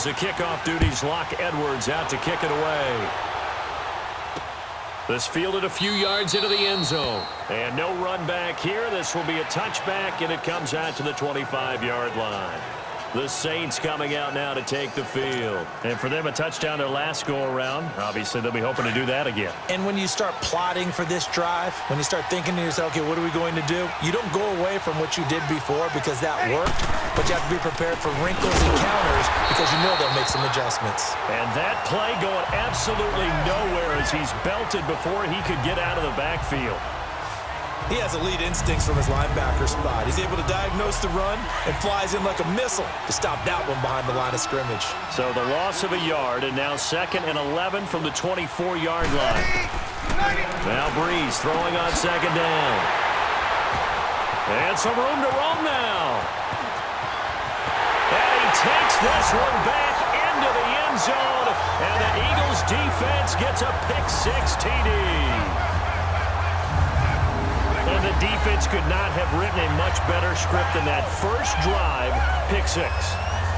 the kickoff duties lock Edwards out to kick it away. This fielded a few yards into the end zone. And no run back here. This will be a touchback, and it comes out to the 25-yard line. The Saints coming out now to take the field. And for them, a touchdown their last go-around. Obviously, they'll be hoping to do that again. And when you start plotting for this drive, when you start thinking to yourself, okay, what are we going to do? You don't go away from what you did before because that worked, but you have to be prepared for wrinkles and counters because you know they'll make some adjustments. And that play going absolutely nowhere as he's belted before he could get out of the backfield. He has elite instincts from his linebacker spot. He's able to diagnose the run and flies in like a missile to stop that one behind the line of scrimmage. So the loss of a yard, and now 2nd and 11 from the 24-yard line. Now Breeze throwing on 2nd down. And some room to roam now. And he takes this one back into the end zone. And the Eagles defense gets a pick-6 TD. And the defense could not have written a much better script than that first drive, pick-6.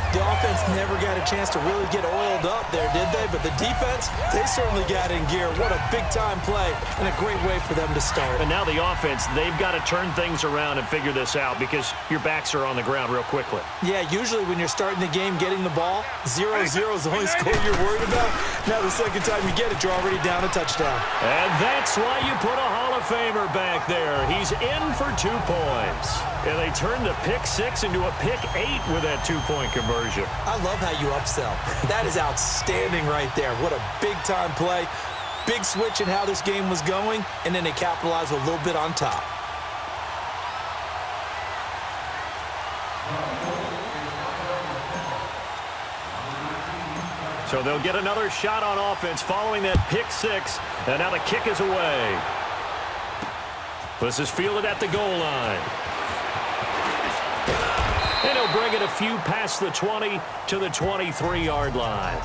The offense never got a chance to really get oiled up there, did they? But the defense, they certainly got in gear. What a big-time play and a great way for them to start. And now the offense, they've got to turn things around and figure this out because your backs are on the ground real quickly. Yeah, usually when you're starting the game getting the ball, 0-0 is the only score you're worried about. Now the second time you get it, you're already down a touchdown. And that's why you put a Hall of Famer back there. He's in for 2 points. And they turn the pick-6 into a pick-8 with that 2-point conversion. I love how you upsell. That is outstanding right there. What a big-time play. Big switch in how this game was going, and then they capitalized with a little bit on top. So they'll get another shot on offense following that pick-6, and now the kick is away. This is fielded at the goal line. And he'll bring it a few past the 20 to the 23-yard line.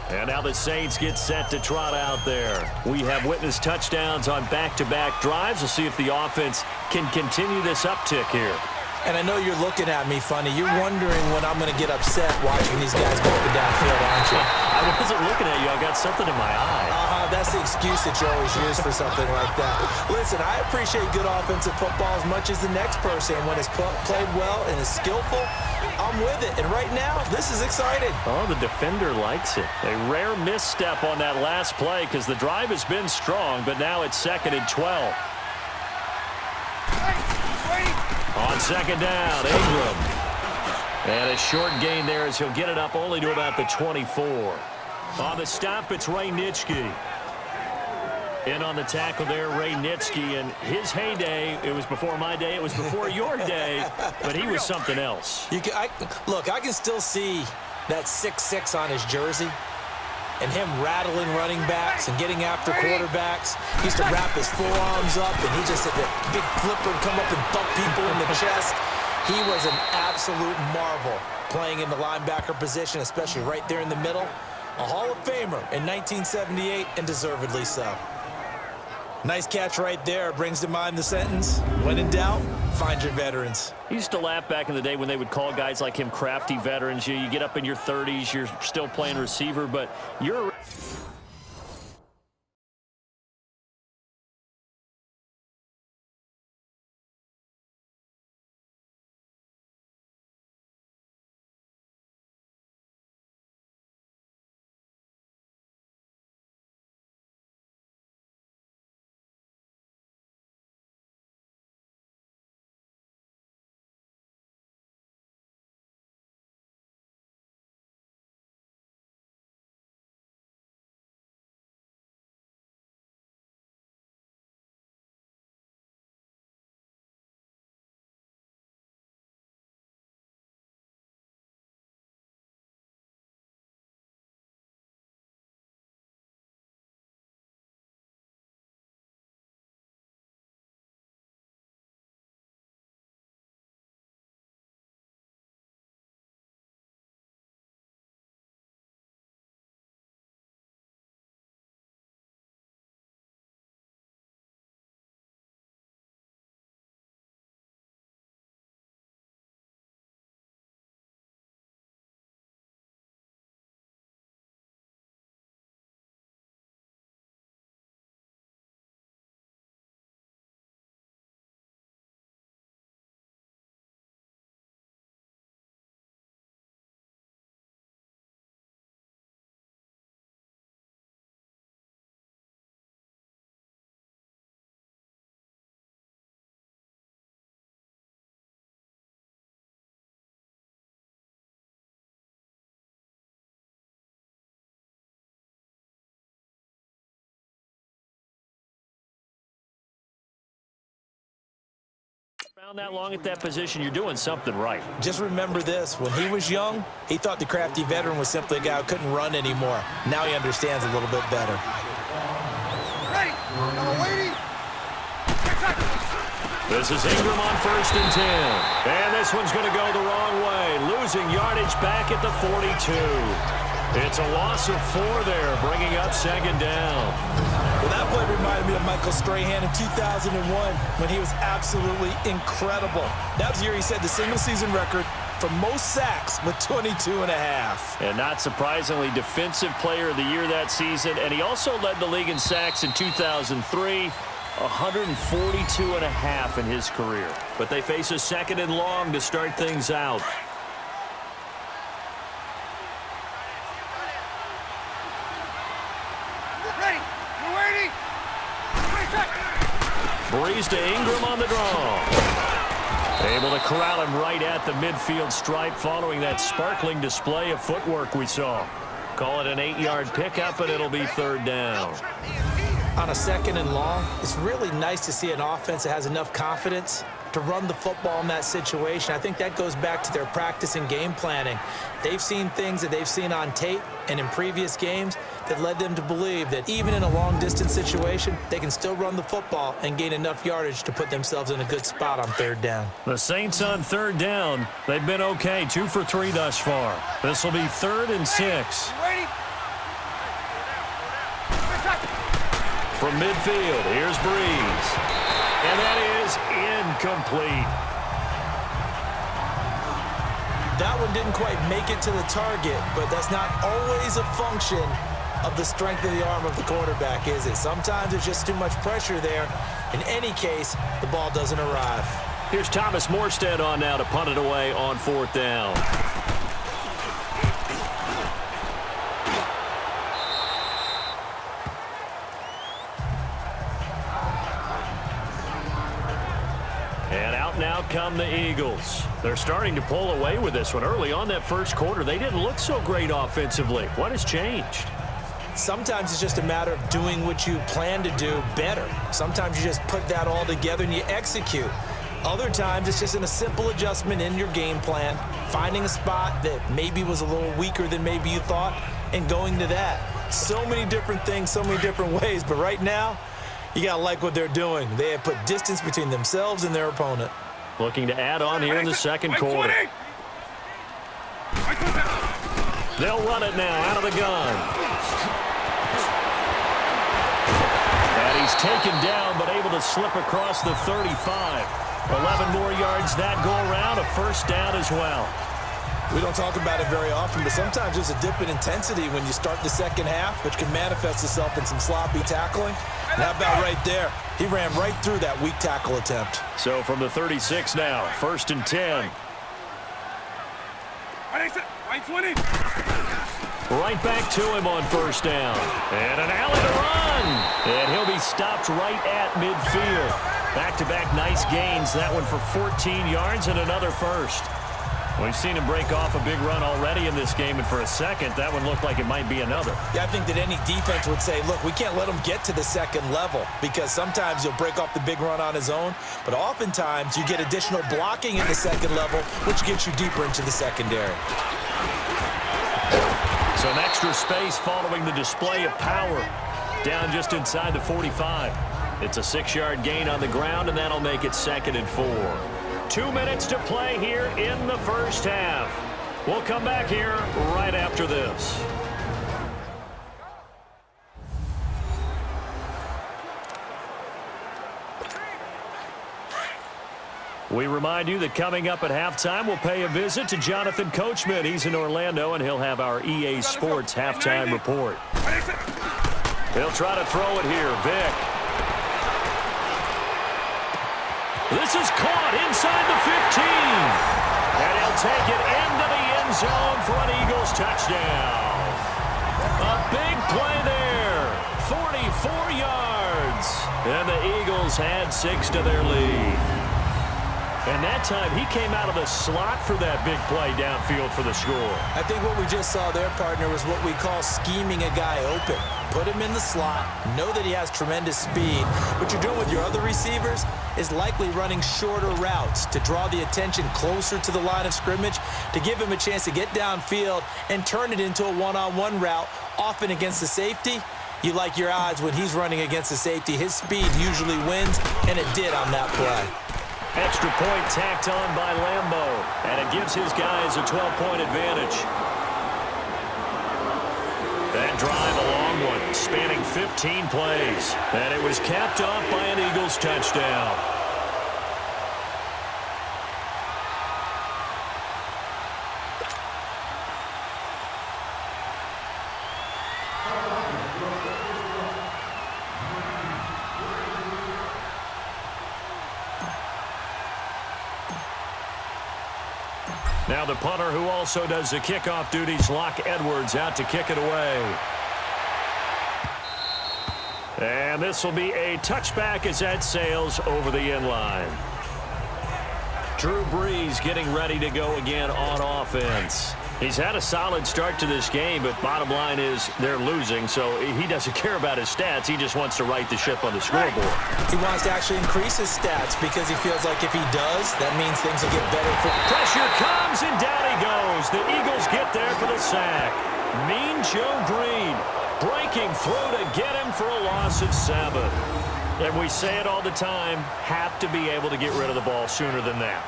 And now the Saints get set to trot out there. We have witnessed touchdowns on back-to-back drives. We'll see if the offense can continue this uptick here. And I know you're looking at me funny. You're wondering when I'm going to get upset watching these guys go up and downfield, aren't you? I wasn't looking at you. I got something in my eye. That's the excuse that you always use for something like that. Listen, I appreciate good offensive football as much as the next person. When it's played well and is skillful, I'm with it. And right now, this is exciting. Oh, the defender likes it. A rare misstep on that last play because the drive has been strong, but now it's 2nd and 12. On 2nd down, Ingram. And a short gain there as he'll get it up only to about the 24. On the stop, it's Ray Nitschke. In on the tackle there, Ray Nitschke. And his heyday, it was before my day, it was before your day, but he was something else. Look, I can still see that 6'6" on his jersey. And him rattling running backs and getting after quarterbacks. He used to wrap his forearms up, and he just had that big flipper and come up and thump people in the chest. He was an absolute marvel playing in the linebacker position, especially right there in the middle. A Hall of Famer in 1978, and deservedly so. Nice catch right there. Brings to mind the sentence, when in doubt, find your veterans. I used to laugh back in the day when they would call guys like him crafty veterans. You get up in your 30s, you're still playing receiver, but you're Around that long at that position, you're doing something right. Just remember this. When he was young, he thought the crafty veteran was simply a guy who couldn't run anymore. Now he understands a little bit better. Ready. Waiting. This is Ingram on 1st and 10. And this one's going to go the wrong way. Losing yardage back at the 42. It's a loss of 4 there, bringing up 2nd down. Well, that play reminded me of Michael Strahan in 2001 when he was absolutely incredible. That was the year he set the single-season record for most sacks with 22 and a half. And not surprisingly, Defensive Player of the Year that season. And he also led the league in sacks in 2003. 142 and a half in his career. But they face a 2nd and long to start things out. Ready. We're waiting. Breeze to Ingram on the draw. Able to corral him right at the midfield stripe following that sparkling display of footwork we saw. Call it an 8-yard pickup, and it'll be 3rd down. On a 2nd and long, it's really nice to see an offense that has enough confidence to run the football in that situation. I think that goes back to their practice and game planning. They've seen things that they've seen on tape and in previous games that led them to believe that even in a long-distance situation, they can still run the football and gain enough yardage to put themselves in a good spot on 3rd down. The Saints on 3rd down. They've been okay, 2 for 3 thus far. This will be 3rd and 6. Ready. From midfield, here's Breeze. And that is incomplete. That one didn't quite make it to the target, but that's not always a function of the strength of the arm of the quarterback, is it? Sometimes there's just too much pressure there. In any case, the ball doesn't arrive. Here's Thomas Morstead on now to punt it away on 4th down. And out now come the Eagles. They're starting to pull away with this one. Early on that first quarter, they didn't look so great offensively. What has changed? Sometimes it's just a matter of doing what you plan to do better. Sometimes you just put that all together and you execute. Other times it's just in a simple adjustment in your game plan, finding a spot that maybe was a little weaker than maybe you thought, and going to that. So many different things, so many different ways, but right now, you got to like what they're doing. They have put distance between themselves and their opponent. Looking to add on here in the second quarter. They'll run it now out of the gun. And he's taken down, but able to slip across the 35. 11 more yards that go around, a 1st down as well. We don't talk about it very often, but sometimes there's a dip in intensity when you start the second half, which can manifest itself in some sloppy tackling. And how about right there? He ran right through that weak tackle attempt. So from the 36 now, 1st and 10. Right back to him on 1st down. And an alley to run. And he'll be stopped right at midfield. Back-to-back nice gains. That one for 14 yards and another 1st. We've seen him break off a big run already in this game, and for a second, that one looked like it might be another. Yeah, I think that any defense would say, look, we can't let him get to the second level, because sometimes he'll break off the big run on his own, but oftentimes you get additional blocking at the second level, which gets you deeper into the secondary. Some extra space following the display of power. Down just inside the 45. It's a 6-yard gain on the ground, and that'll make it 2nd and 4. 2 minutes to play here in the first half. We'll come back here right after this. We remind you that coming up at halftime, we'll pay a visit to Jonathan Coachman. He's in Orlando, and he'll have our EA Sports halftime report. He'll try to throw it here. Vic. This is caught inside the 15. And he'll take it into the end zone for an Eagles touchdown. A big play there. 44 yards. And the Eagles had 6 to their lead. And that time, he came out of the slot for that big play downfield for the score. I think what we just saw there, partner, was what we call scheming a guy open. Put him in the slot, know that he has tremendous speed. What you're doing with your other receivers is likely running shorter routes to draw the attention closer to the line of scrimmage, to give him a chance to get downfield and turn it into a one-on-one route, often against the safety. You like your odds when he's running against the safety. His speed usually wins, and it did on that play. Extra point tacked on by Lambeau, and it gives his guys a 12-point advantage. That drive, a long one, spanning 15 plays, and it was capped off by an Eagles touchdown. Now the punter, who also does the kickoff duties, Locke Edwards, out to kick it away. And this will be a touchback as that sails over the end line. Drew Brees getting ready to go again on offense. He's had a solid start to this game, but bottom line is they're losing, so he doesn't care about his stats. He just wants to right the ship on the scoreboard. He wants to actually increase his stats because he feels like if he does, that means things will get better. Pressure comes, and down he goes. The Eagles get there for the sack. Mean Joe Green breaking through to get him for a loss of 7. And we say it all the time, have to be able to get rid of the ball sooner than that.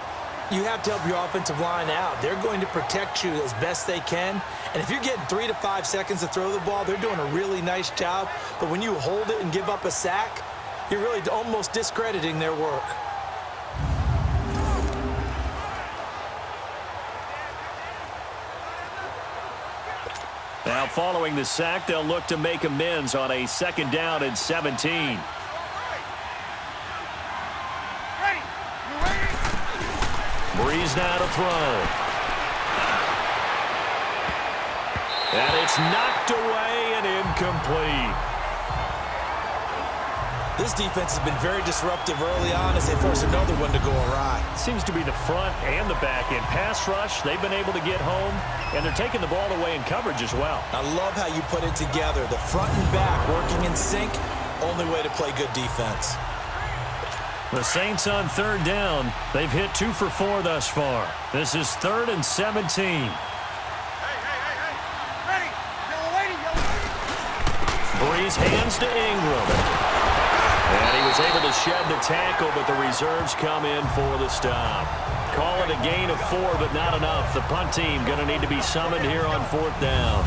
You have to help your offensive line out. They're going to protect you as best they can. And if you're getting 3 to 5 seconds to throw the ball, they're doing a really nice job. But when you hold it and give up a sack, you're really almost discrediting their work. Now following the sack, they'll look to make amends on a 2nd down and 17. Brees now to throw. And it's knocked away and incomplete. This defense has been very disruptive early on as they force another one to go awry. Seems to be the front and the back end. Pass rush, they've been able to get home, and they're taking the ball away in coverage as well. I love how you put it together. The front and back working in sync, only way to play good defense. The Saints on 3rd down. They've hit 2 for 4 thus far. This is 3rd and 17. Ready. Yellow lady. Brees hands to Ingram. And he was able to shed the tackle, but the reserves come in for the stop. Call it a gain of 4, but not enough. The punt team going to need to be summoned here on 4th down.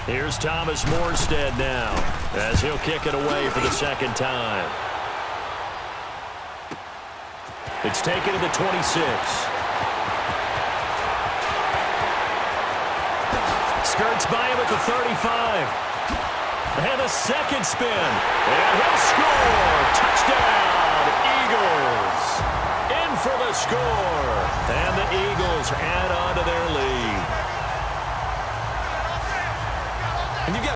Here's Thomas Morstead now, as he'll kick it away for the 2nd time. It's taken to the 26. Skirts by him at the 35. And a second spin. And he'll score. Touchdown, Eagles. In for the score. And the Eagles add